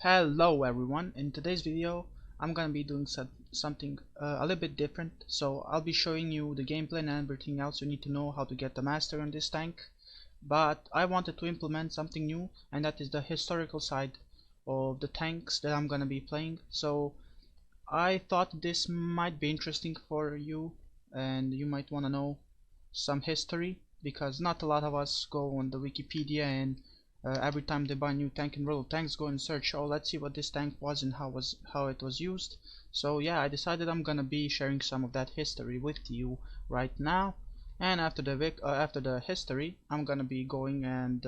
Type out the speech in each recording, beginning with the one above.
Hello everyone, in today's video I'm gonna be doing something a little bit different. So I'll be showing you the gameplay and everything else you need to know how to get the master on this tank, but I wanted to implement something new, and that is the historical side of the tanks that I'm gonna be playing. So I thought this might be interesting for you and you might want to know some history, because not a lot of us go on the Wikipedia and every time they buy a new tank in World of Tanks go and search, oh, let's see what this tank was and how it was used. So yeah, I decided I'm gonna be sharing some of that history with you right now, and after the history I'm gonna be going and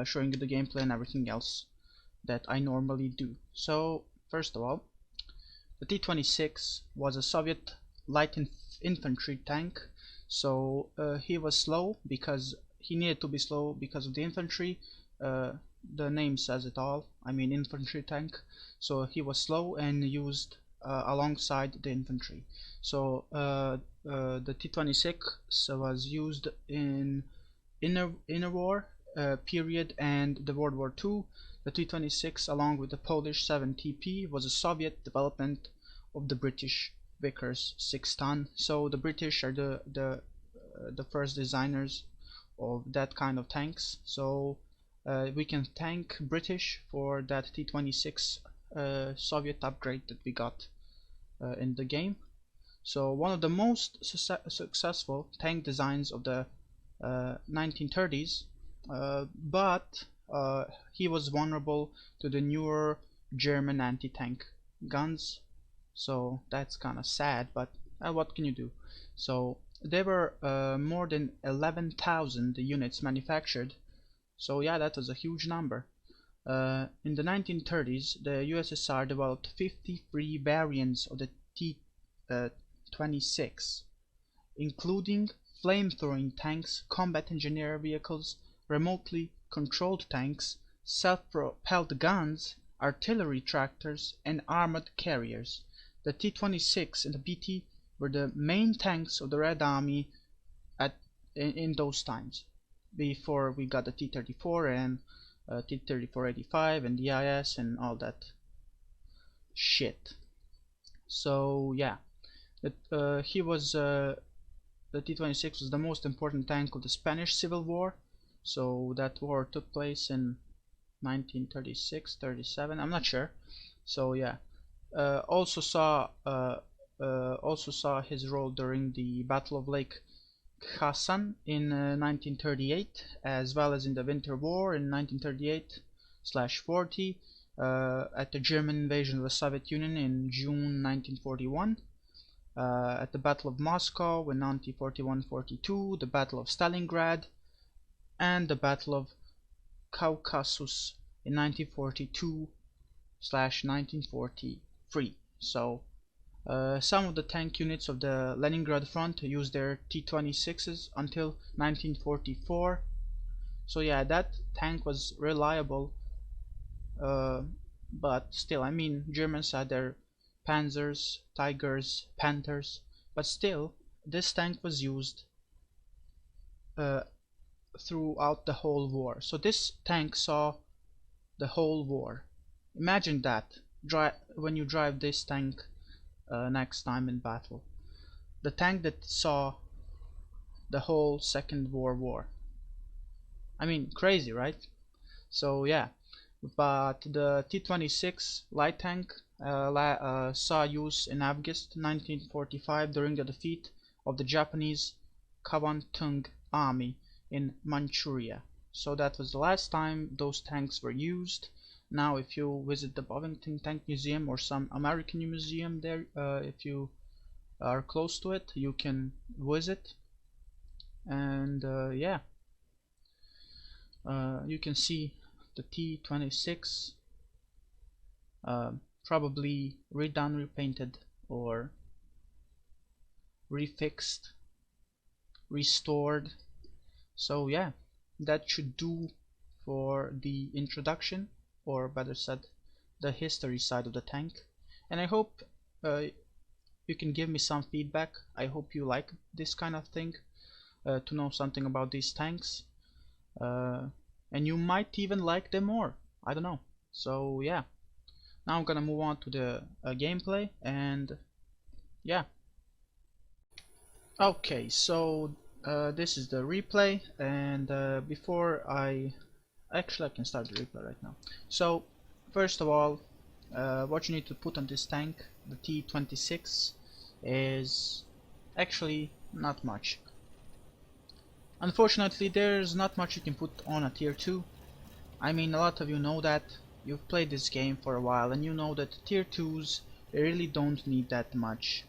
showing you the gameplay and everything else that I normally do. So first of all, the T-26 was a Soviet light infantry tank. So he was slow because he needed to be slow because of the infantry. The name says it all. I mean, infantry tank. So he was slow and used alongside the infantry. So the T-26 was used in inner war period and the World War II. The T-26, along with the Polish 7TP, was a Soviet development of the British Vickers 6-ton. So the British are the first designers of that kind of tanks. So we can thank British for that T-26 Soviet upgrade that we got in the game. So one of the most successful tank designs of the 1930s, but he was vulnerable to the newer German anti-tank guns. So that's kind of sad, but what can you do? So there were more than 11,000 units manufactured. So yeah, that was a huge number. In the 1930s, the USSR developed 53 variants of the T-26, including flame-throwing tanks, combat engineer vehicles, remotely controlled tanks, self-propelled guns, artillery tractors, and armored carriers. The T-26 and the BT were the main tanks of the Red Army in those times, before we got the T-34 and T-34-85 and the IS and all that shit. So yeah, the T-26 was the most important tank of the Spanish Civil War. So that war took place in 1936-37, I'm not sure. So yeah, also saw his role during the Battle of Lake Khasan in 1938, as well as in the Winter War in 1938/40, at the German invasion of the Soviet Union in June 1941, at the Battle of Moscow in 1941-42, the Battle of Stalingrad, and the Battle of Caucasus in 1942/1943. So some of the tank units of the Leningrad front used their T-26s until 1944. So yeah, that tank was reliable, but still, I mean, Germans had their Panzers, Tigers, Panthers, but still this tank was used throughout the whole war. So this tank saw the whole war. Imagine that, when you drive this tank next time in battle. The tank that saw the whole Second World War. I mean, crazy, right? So yeah, but the T-26 light tank saw use in August 1945 during the defeat of the Japanese Kwantung Army in Manchuria. So that was the last time those tanks were used. Now if you visit the Bovington Tank Museum or some American museum there, if you are close to it, you can visit, and yeah, you can see the T-26 probably redone, repainted, or refixed, restored. So yeah, that should do for the introduction, or better said, the history side of the tank. And I hope you can give me some feedback. I hope you like this kind of thing, to know something about these tanks, and you might even like them more. I don't know. So yeah, now I'm gonna move on to the gameplay, and yeah. Okay, so this is the replay, and before I can start the replay right now. So first of all, what you need to put on this tank, the T-26, is actually not much. Unfortunately, there's not much you can put on a tier 2. I mean, a lot of you know that. You've played this game for a while and you know that tier 2s really don't need that much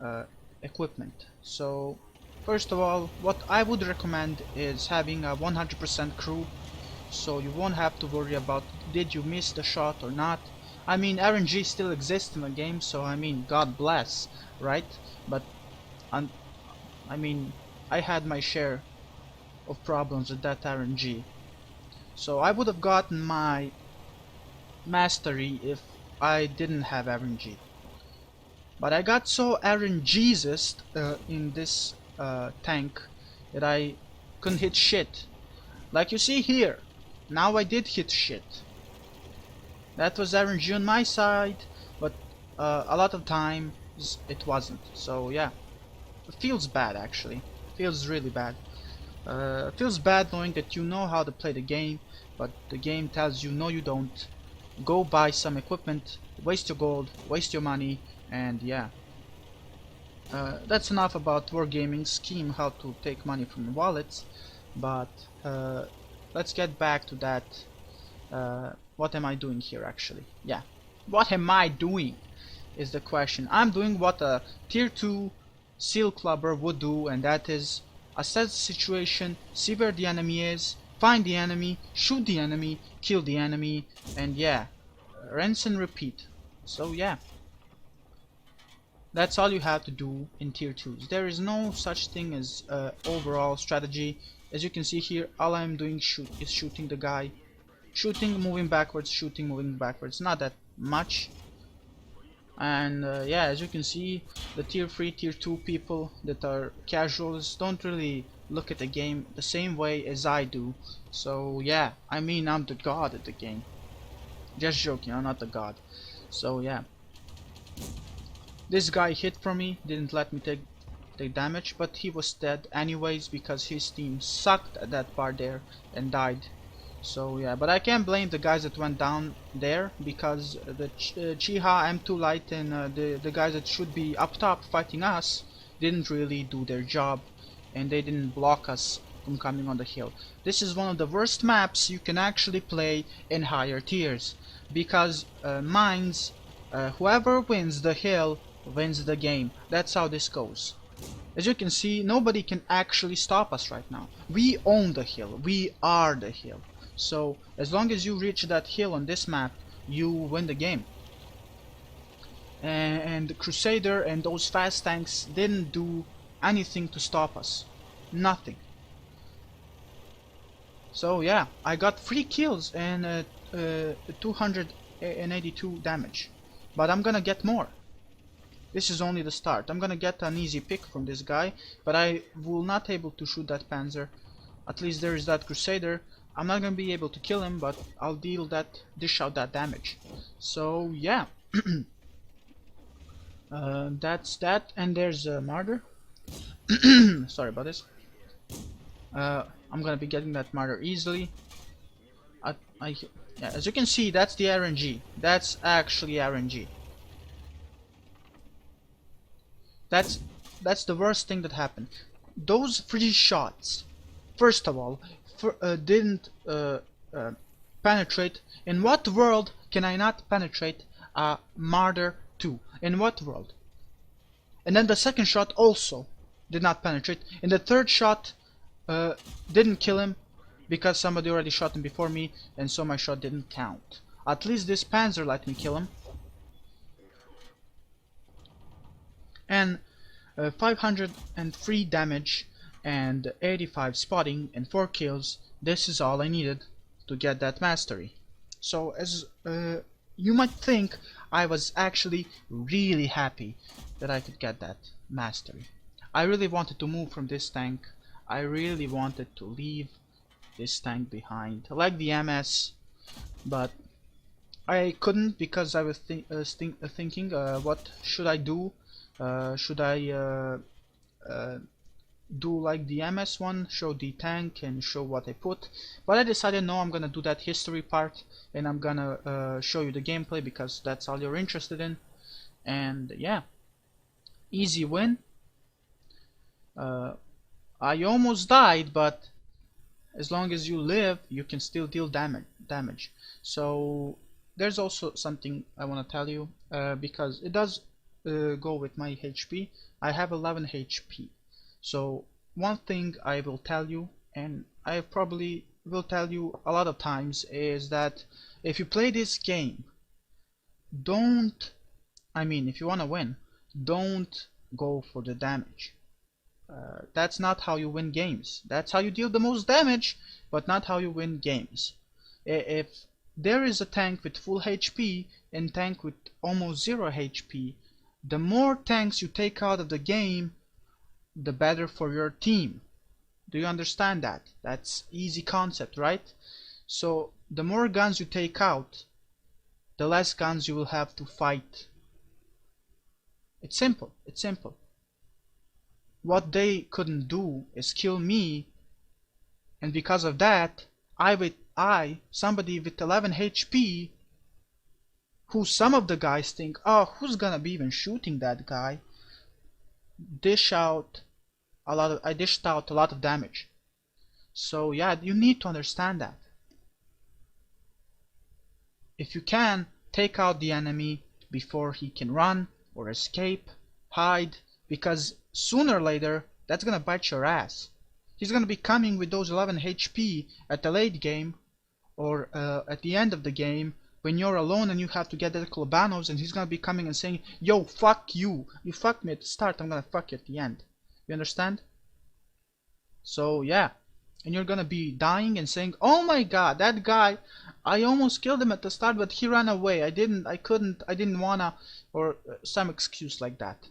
uh, equipment. So first of all, what I would recommend is having a 100% crew, so you won't have to worry about did you miss the shot or not. I mean, RNG still exists in the game, so I mean, God bless, right? But un I mean, I had my share of problems with that RNG. So I would have gotten my mastery if I didn't have RNG. But I got so RNGesus in this tank that I couldn't hit shit. Like you see here, now I did hit shit. That was RNG on my side, but a lot of times it wasn't. So yeah, it feels bad actually. Feels really bad. Feels bad knowing that you know how to play the game, but the game tells you no you don't. Go buy some equipment, waste your gold, waste your money, and yeah. That's enough about wargaming scheme, how to take money from wallets, but let's get back to that. What am I doing here actually? Yeah, what am I doing is the question. I'm doing what a tier 2 seal clubber would do, and that is assess the situation, see where the enemy is, find the enemy, shoot the enemy, kill the enemy, and yeah, rinse and repeat. So yeah, that's all you have to do in tier 2s. There is no such thing as overall strategy. As you can see here, all I'm doing is shooting the guy. Shooting, moving backwards, shooting, moving backwards. Not that much. And yeah, as you can see, the tier 3, tier 2 people that are casuals don't really look at the game the same way as I do. So yeah, I mean, I'm the god at the game. Just joking, I'm not the god. So yeah. This guy hit from me, didn't let me take damage, but he was dead anyways because his team sucked at that part there and died. So yeah, but I can't blame the guys that went down there because the Chiha, M2 Light, and the guys that should be up top fighting us didn't really do their job, and they didn't block us from coming on the hill. This is one of the worst maps you can actually play in higher tiers because mines, whoever wins the hill wins the game. That's how this goes. As you can see, nobody can actually stop us right now. We own the hill. We are the hill. So as long as you reach that hill on this map, you win the game. And Crusader and those fast tanks didn't do anything to stop us. Nothing. So yeah, I got 3 kills and 282 damage. But I'm gonna get more. This is only the start. I'm gonna get an easy pick from this guy, but I will not able to shoot that Panzer. At least there is that Crusader. I'm not gonna be able to kill him, but I'll dish out that damage. So yeah, that's that. And there's a Martyr. Sorry about this. I'm gonna be getting that Martyr easily. Yeah, as you can see, that's the RNG. That's actually RNG. That's the worst thing that happened. Those 3 shots, first of all, didn't penetrate. In what world can I not penetrate a Martyr 2? In what world? And then the second shot also did not penetrate. And the third shot didn't kill him because somebody already shot him before me, and so my shot didn't count. At least this Panzer let me kill him. And 503 damage and 85 spotting and 4 kills. This is all I needed to get that mastery. So as you might think, I was actually really happy that I could get that mastery. I really wanted to move from this tank. I really wanted to leave this tank behind, like the MS, but I couldn't because I was thinking, what should I do? Should I do like the MS one, show the tank and show what I put? But I decided no, I'm gonna do that history part, and I'm gonna show you the gameplay because that's all you're interested in. And yeah, easy win. I almost died, but as long as you live, you can still deal damage. So there's also something I want to tell you, because it does go with my HP. I have 11 HP. So one thing I will tell you, and I probably will tell you a lot of times, is that if you play this game, don't, if you want to win, don't go for the damage. That's not how you win games. That's how you deal the most damage, but not how you win games. If there is a tank with full HP and tank with almost 0 HP, the more tanks you take out of the game, the better for your team. Do you understand that? That's easy concept, right? So the more guns you take out, the less guns you will have to fight. It's simple. It's simple. What they couldn't do is kill me, and because of that, somebody with 11 HP, who some of the guys think, oh, who's gonna be even shooting that guy, I dished out a lot of damage. So yeah, you need to understand that. If you can, take out the enemy before he can run or escape, hide, because sooner or later that's gonna bite your ass. He's gonna be coming with those 11 HP at the late game, or at the end of the game when you're alone and you have to get the Kolobanovs, and he's gonna be coming and saying, yo, fuck you. You fucked me at the start, I'm gonna fuck you at the end. You understand? So yeah, and you're gonna be dying and saying, oh my god, that guy, I almost killed him at the start, but he ran away. I didn't wanna, or some excuse like that.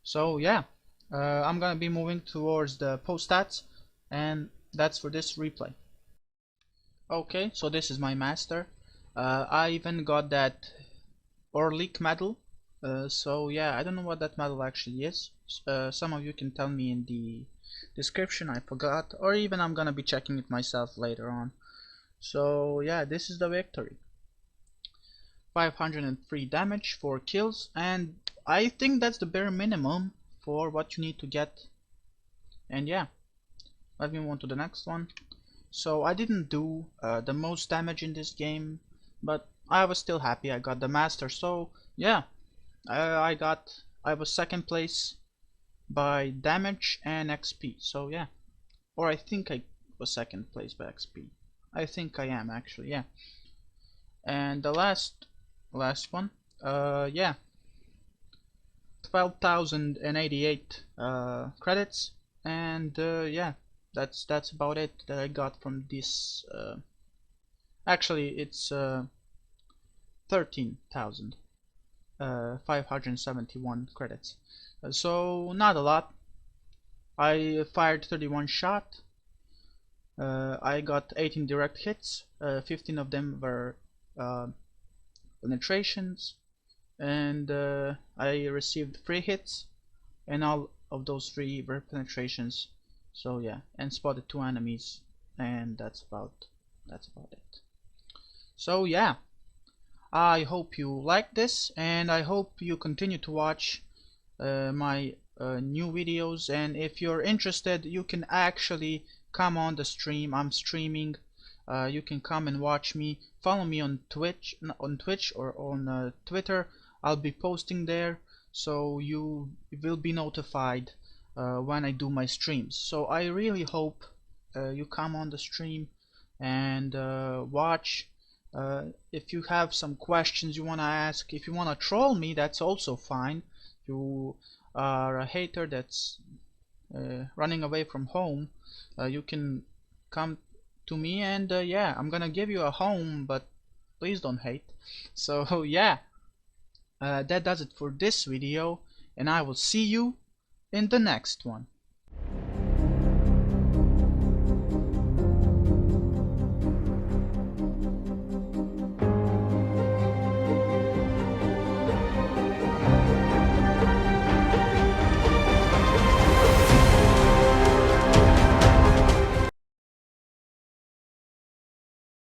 So yeah, I'm gonna be moving towards the post stats, and that's for this replay. Okay, so this is my master. I even got that Orlik medal. So yeah, I don't know what that medal actually is. Some of you can tell me in the description, I forgot, or even I'm gonna be checking it myself later on. So yeah, this is the victory. 503 damage, 4 kills, and I think that's the bare minimum for what you need to get. And yeah, let me move on to the next one. So I didn't do the most damage in this game, but I was still happy I got the master. So yeah, I was second place by damage and XP. So yeah, or I think I was second place by XP. I think I am actually, yeah. And the last one, yeah, 12,088 credits, and yeah, that's about it that I got from this. Actually, it's 13,571 credits. So not a lot. I fired 31 shots. I got 18 direct hits. 15 of them were penetrations, and I received 3 hits, and all of those 3 were penetrations. So yeah, and spotted 2 enemies, and that's about it. So yeah, I hope you like this, and I hope you continue to watch my new videos. And if you're interested, you can actually come on the stream. I'm streaming. You can come and watch me. Follow me on Twitch or on Twitter. I'll be posting there, so you will be notified when I do my streams. So I really hope you come on the stream and watch. If you have some questions you want to ask, if you want to troll me, that's also fine. If you are a hater that's running away from home, you can come to me, and yeah, I'm gonna give you a home, but please don't hate. So yeah, that does it for this video, and I will see you in the next one.